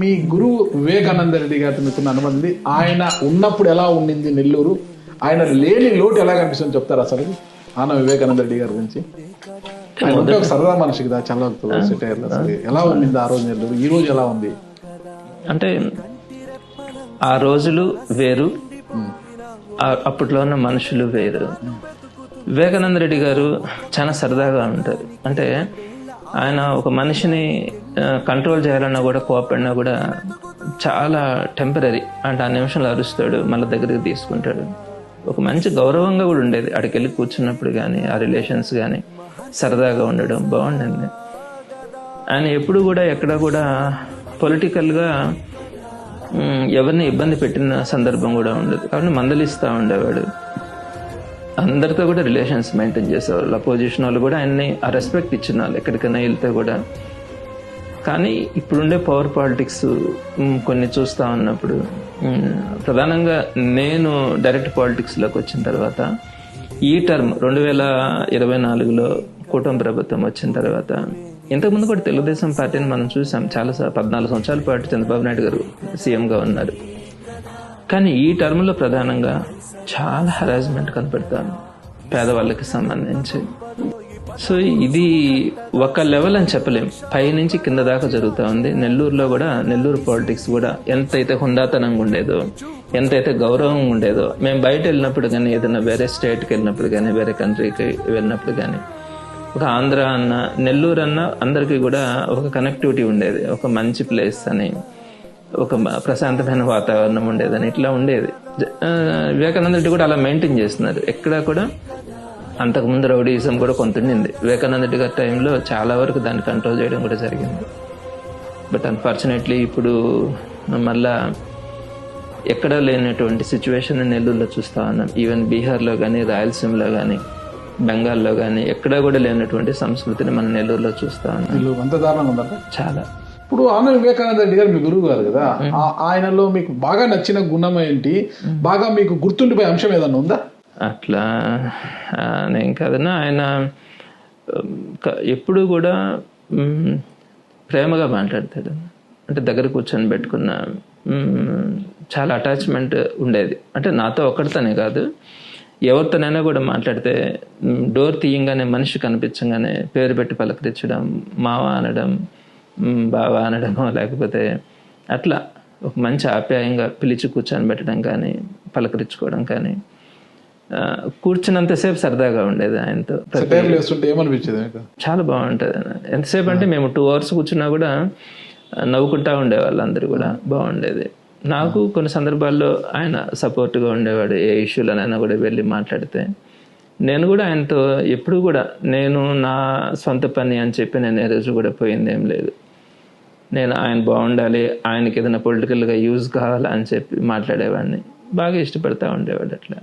మీ గురువు వివేకానంద రెడ్డి గారితో మీకున్న అనుబంధం ఆయన ఉన్నప్పుడు ఎలా ఉండింది నెల్లూరు, ఆయన లేని లోటు ఎలా కనిపిస్తుంది చెప్తారు అసలు ఆన వివేకానంద రెడ్డి గారి గురించి? ఆయన ఉంటే ఒక సరదా మనిషి కదా, చల్లవక్తులు సెటైర్లు, అసలు ఎలా ఉండింది ఆ రోజు నెల్లూరు, ఈ రోజు ఎలా ఉంది? అంటే ఆ రోజులు వేరు, అప్పట్లో ఉన్న మనుషులు వేరు. వివేకానంద రెడ్డి గారు చాలా సరదాగా ఉంటారు. అంటే ఆయన ఒక మనిషిని కంట్రోల్ చేయాలన్నా కూడా, కోపడినా కూడా చాలా టెంపరీ. అంటే ఆ నిమిషంలో అరుస్తాడు, మళ్ళీ దగ్గరికి తీసుకుంటాడు. ఒక మంచి గౌరవంగా కూడా ఉండేది. అక్కడికి వెళ్ళి కూర్చున్నప్పుడు కానీ, ఆ రిలేషన్స్ కానీ సరదాగా ఉండడం బాగుండింది. ఆయన ఎప్పుడు కూడా ఎక్కడ కూడా పొలిటికల్గా ఎవరిని ఇబ్బంది పెట్టిన సందర్భం కూడా ఉండదు. కాబట్టి మందలిస్తూ ఉండేవాడు. అందరితో కూడా రిలేషన్స్ మెయింటైన్ చేసేవాళ్ళు. అపోజిషన్ వాళ్ళు కూడా ఆయన్ని ఆ రెస్పెక్ట్ ఇచ్చిన వాళ్ళు ఎక్కడికైనా వెళ్తే కూడా. కానీ ఇప్పుడుండే పవర్ పాలిటిక్స్ కొన్ని చూస్తూ ఉన్నప్పుడు, ప్రధానంగా నేను డైరెక్ట్ పాలిటిక్స్లోకి వచ్చిన తర్వాత, ఈ టర్మ్ 2024లో కూటమి ప్రభుత్వం వచ్చిన తర్వాత, ఇంతకుముందు కూడా తెలుగుదేశం పార్టీని మనం చూసాం. చాలా 14 సంవత్సరాల పాటు చంద్రబాబు నాయుడు గారు సీఎంగా ఉన్నారు. కానీ ఈ టర్మ్లో ప్రధానంగా చాలా హరాస్మెంట్ కనపడతాను పేదవాళ్ళకి సంబంధించి. సో ఇది ఒక లెవెల్ అని చెప్పలేం, పైనుంచి కింద దాకా జరుగుతూ ఉంది. నెల్లూరులో కూడా, నెల్లూరు పాలిటిక్స్ కూడా ఎంతైతే హుందాతనంగా ఉండేదో, ఎంతైతే గౌరవంగా ఉండేదో, మేము బయట వెళ్ళినప్పుడు కానీ, ఏదైనా వేరే స్టేట్కి వెళ్ళినప్పుడు కానీ, వేరే కంట్రీకి వెళ్ళినప్పుడు కానీ, ఒక ఆంధ్ర అన్న, నెల్లూరు అన్న అందరికీ కూడా ఒక కనెక్టివిటీ ఉండేది. ఒక మంచి ప్లేస్ అని, ఒక ప్రశాంతమైన వాతావరణం ఉండేదని, ఇట్లా ఉండేది. వివేకానంద రెడ్డి కూడా అలా మెయింటైన్ చేస్తున్నారు. ఎక్కడా కూడా అంతకుముందు రౌడీయిజం కూడా కొంత ఉండింది. వివేకానంద రెడ్డి గారి టైంలో చాలా వరకు దాన్ని కంట్రోల్ చేయడం కూడా జరిగింది. బట్ అన్ఫార్చునేట్లీ ఇప్పుడు మళ్ళా ఎక్కడా లేనటువంటి సిచ్యువేషన్ నెల్లూరులో చూస్తూ ఉన్నాం. ఈవెన్ బీహార్లో కానీ, రాయలసీమలో కానీ, బెంగాల్లో కానీ ఎక్కడా కూడా లేనటువంటి సంస్కృతిని మనం నెల్లూరులో చూస్తూ ఉన్నాం. అంత దారుణంగా ఉందంట చాలా. ఇప్పుడు ఆన వివేకానంద రెడ్డి గారు మీ గురువు గారు కదా, ఆయనలో మీకు బాగా నచ్చిన గుణం ఏంటి, బాగా మీకు గుర్తుండిపోయే అంశం ఏదన్నా ఉందా? అట్లా నేను కాదన్నా, ఆయన ఎప్పుడు కూడా ప్రేమగా మాట్లాడతాడు. అంటే దగ్గర కూర్చొని పెట్టుకున్న చాలా అటాచ్మెంట్ ఉండేది. అంటే నాతో ఒక్కడితోనే కాదు, ఎవరితోనైనా కూడా మాట్లాడితే డోర్ తీయంగానే, మనిషి కనిపించగానే పేరు పెట్టి పలకరించడం, మావ అనడం, బావా అనడమో, లేకపోతే అట్లా ఒక మంచి ఆప్యాయంగా పిలిచి కూర్చొని పెట్టడం కానీ, పలకరించుకోవడం కానీ, కూర్చున్నంతసేపు సరదాగా ఉండేది ఆయనతో. చాలా బాగుంటుంది. ఎంతసేపు అంటే మేము 2 hours కూర్చున్నా కూడా నవ్వుకుంటా ఉండేవాళ్ళు అందరూ కూడా. బాగుండేది. నాకు కొన్ని సందర్భాల్లో ఆయన సపోర్ట్గా ఉండేవాడు. ఏ ఇష్యూలనైనా కూడా వెళ్ళి మాట్లాడితే, నేను కూడా ఆయనతో ఎప్పుడు కూడా, నేను నా సొంత పని అని చెప్పి నేను ఏ రోజు కూడా పోయింది ఏం లేదు. నేను ఆయన బాగుండాలి, ఆయనకి ఏదైనా పొలిటికల్గా యూజ్ కావాలా అని చెప్పి మాట్లాడేవాడిని. బాగా ఇష్టపడతా ఉండేవాడు అట్లా.